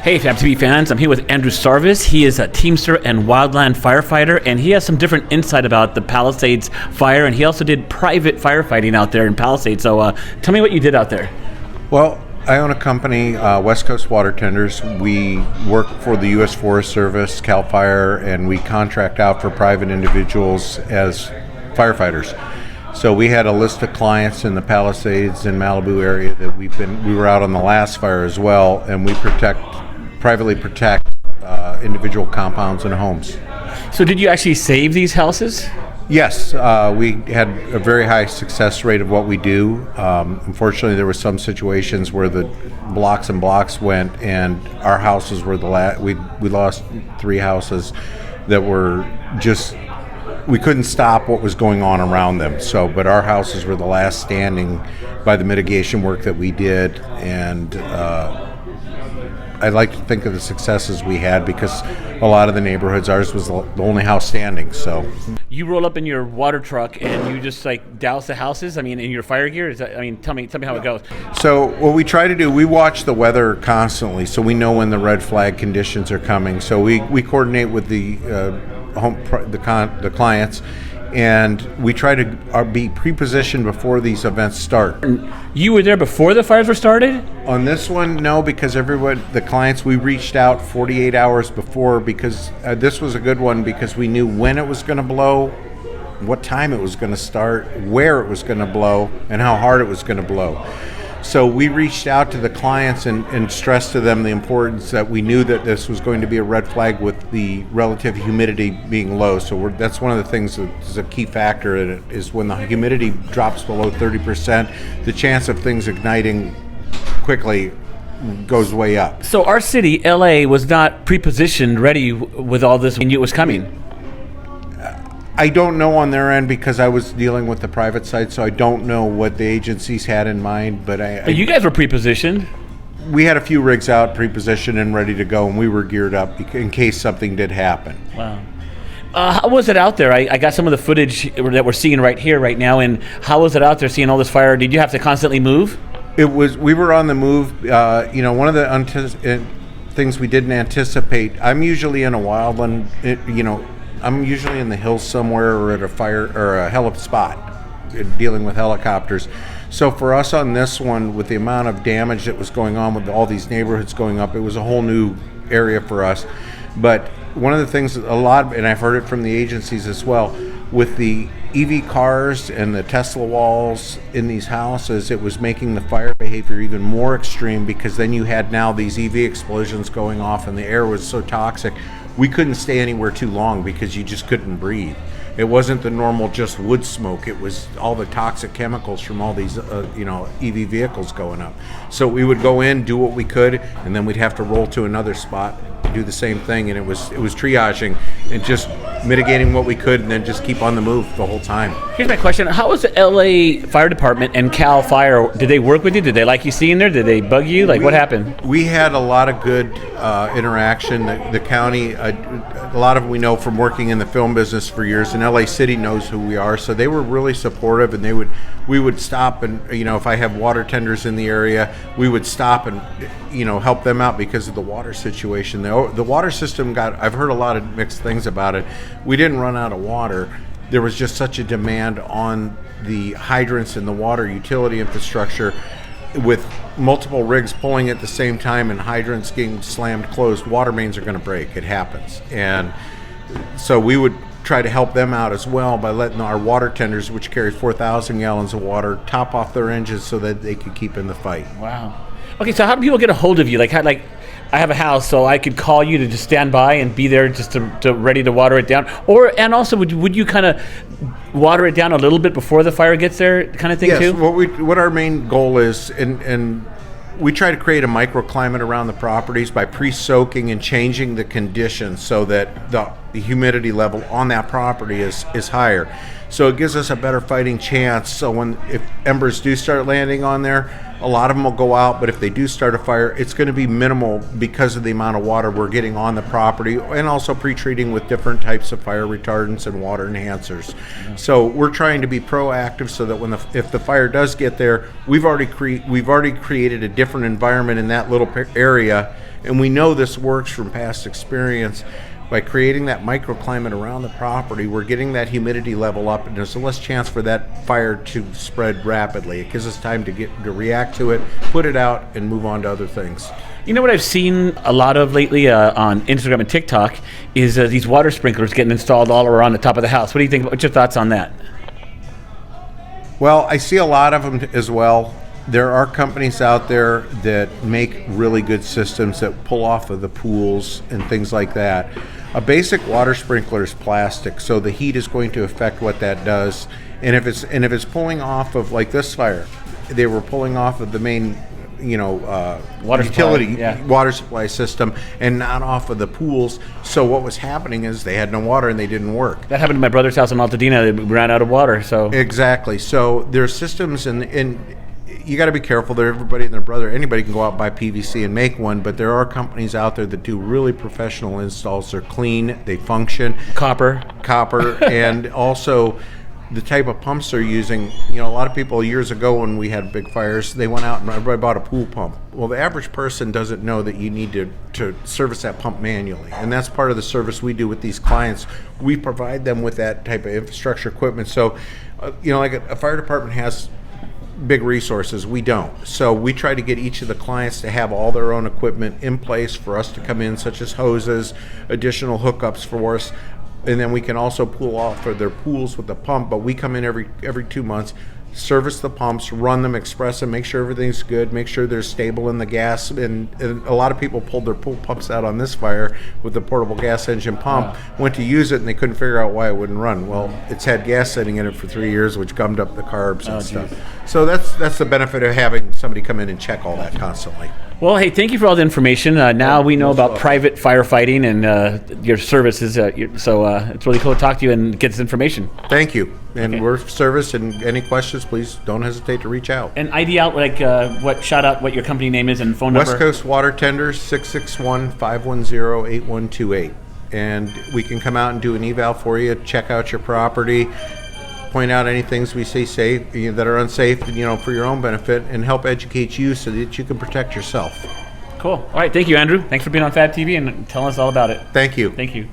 Hey FabTV fans, I'm here with Andrew Sarvis. He is a Teamster and wildland firefighter, and he has some different insight about the Palisades fire, and he also did private firefighting out there in Palisades. So tell me what you did out there. Well, I own a company, West Coast Water Tenders. We work for the U.S. Forest Service, CAL FIRE, and we contract out for private individuals as firefighters. So we had a list of clients in the Palisades and Malibu area that we were out on the last fire as well, and we privately protect individual compounds and homes. So did you actually save these houses? Yes, we had a very high success rate of what we do. Unfortunately, there were some situations where the blocks and blocks went, and our houses were the last. We lost 3 houses that were just, we couldn't stop what was going on around them. So, but our houses were the last standing by the mitigation work that we did, and I like to think of the successes we had because a lot of the neighborhoods, ours was the only house standing. So you roll up in your water truck and you just like douse the houses. I mean, in your fire gear. Tell me how it goes. So what we try to do, we watch the weather constantly, so we know when the red flag conditions are coming. So we coordinate with the clients, and we try to be pre-positioned before these events start. You were there before the fires were started? On this one, no, because the clients, we reached out 48 hours before, because this was a good one because we knew when it was going to blow, what time it was going to start, where it was going to blow, and how hard it was going to blow. So we reached out to the clients and stressed to them the importance that we knew that this was going to be a red flag with the relative humidity being low. So that's one of the things that is a key factor in it, is when the humidity drops below 30%, the chance of things igniting quickly goes way up. So our city, LA, was not pre-positioned ready with all this when it was coming. I don't know on their end because I was dealing with the private side, so I don't know what the agencies had in mind. But you guys were pre-positioned. We had a few rigs out, pre-positioned and ready to go, and we were geared up in case something did happen. Wow. How was it out there? I got some of the footage that we're seeing right here, right now, and how was it out there seeing all this fire? Did you have to constantly move? We were on the move. One of the things we didn't anticipate, I'm usually in a wildland, I'm usually in the hills somewhere or at a fire or a heli spot dealing with helicopters. So for us on this one, with the amount of damage that was going on with all these neighborhoods going up, it was a whole new area for us. But one of the things, and I've heard it from the agencies as well, with the EV cars and the Tesla walls in these houses, it was making the fire behavior even more extreme, because then you had now these EV explosions going off and the air was so toxic. We couldn't stay anywhere too long because you just couldn't breathe. It wasn't the normal just wood smoke. It was all the toxic chemicals from all these, EV vehicles going up. So we would go in, do what we could, and then we'd have to roll to another spot to do the same thing. And it was triaging and just mitigating what we could, and then just keep on the move the whole time. Here's my question: how was the LA Fire Department and CAL FIRE? Did they work with you? Did they like you seeing there? Did they bug you? What happened? We had a lot of good interaction. The county, a lot of it we know from working in the film business for years, and LA City knows who we are, so they were really supportive, and we would stop, and if I have water tenders in the area, we would stop and help them out because of the water situation. The water system I've heard a lot of mixed things about it. We didn't run out of water. There was just such a demand on the hydrants and the water utility infrastructure, with multiple rigs pulling at the same time and hydrants getting slammed closed. Water mains are going to break. It happens. And so we would try to help them out as well by letting our water tenders, which carry 4,000 gallons of water, top off their engines so that they could keep in the fight. Wow. Okay, so how do people get a hold of you? I have a house, so I could call you to just stand by and be there just to ready to water it down. And also, would you kind of water it down a little bit before the fire gets there, kind of thing too? Yes. What our main goal is, and we try to create a microclimate around the properties by pre-soaking and changing the conditions so that the humidity level on that property is higher. So it gives us a better fighting chance. So if embers do start landing on there, a lot of them will go out, but if they do start a fire, it's going to be minimal because of the amount of water we're getting on the property, and also pre-treating with different types of fire retardants and water enhancers. Yeah. So we're trying to be proactive so that if the fire does get there, we've already created a different environment in that little area, And we know this works from past experience. By creating that microclimate around the property, we're getting that humidity level up, and there's less chance for that fire to spread rapidly. It gives us time to react to it, put it out, and move on to other things. You know what I've seen a lot of lately on Instagram and TikTok is these water sprinklers getting installed all around the top of the house. What do you think? What's your thoughts on that? Well, I see a lot of them as well. There are companies out there that make really good systems that pull off of the pools and things like that. A basic water sprinkler is plastic, so the heat is going to affect what that does. And if it's pulling off of, like this fire, they were pulling off of the main, Water utility supply, yeah. water supply system and not off of the pools. So what was happening is they had no water and they didn't work. That happened to my brother's house in Altadena. They ran out of water. So Exactly. So there's systems, and you got to be careful that everybody and their brother, anybody can go out and buy PVC and make one, but there are companies out there that do really professional installs. They're clean, they function. copper. And also the type of pumps they're using. A lot of people years ago when we had big fires, they went out and everybody bought a pool pump. Well, the average person doesn't know that you need to service that pump manually, and that's part of the service we do with these clients. We provide them with that type of infrastructure equipment. So, like a fire department has big resources, we don't. So we try to get each of the clients to have all their own equipment in place for us to come in, such as hoses, additional hookups for us, and then we can also pool off for their pools with the pump. But we come in every 2 months, service the pumps, run them, express them, make sure everything's good, make sure they're stable in the gas. And a lot of people pulled their pool pumps out on this fire with the portable gas engine pump, went to use it, and they couldn't figure out why it wouldn't run. Well, it's had gas sitting in it for 3 years, which gummed up the carbs and stuff. So that's the benefit of having somebody come in and check all that constantly. Well, hey, thank you for all the information. Now we know about private firefighting and your services. So it's really cool to talk to you and get this information. Thank you. And Okay. we're service, and any questions, please don't hesitate to reach out. And ID out, shout out what your company name is and phone number. West Coast Water Tenders, 661-510-8128. And we can come out and do an eval for you, check out your property, point out any things we say safe that are unsafe, for your own benefit, and help educate you so that you can protect yourself. Cool. All right. Thank you, Andrew. Thanks for being on FabTV and telling us all about it. Thank you. Thank you.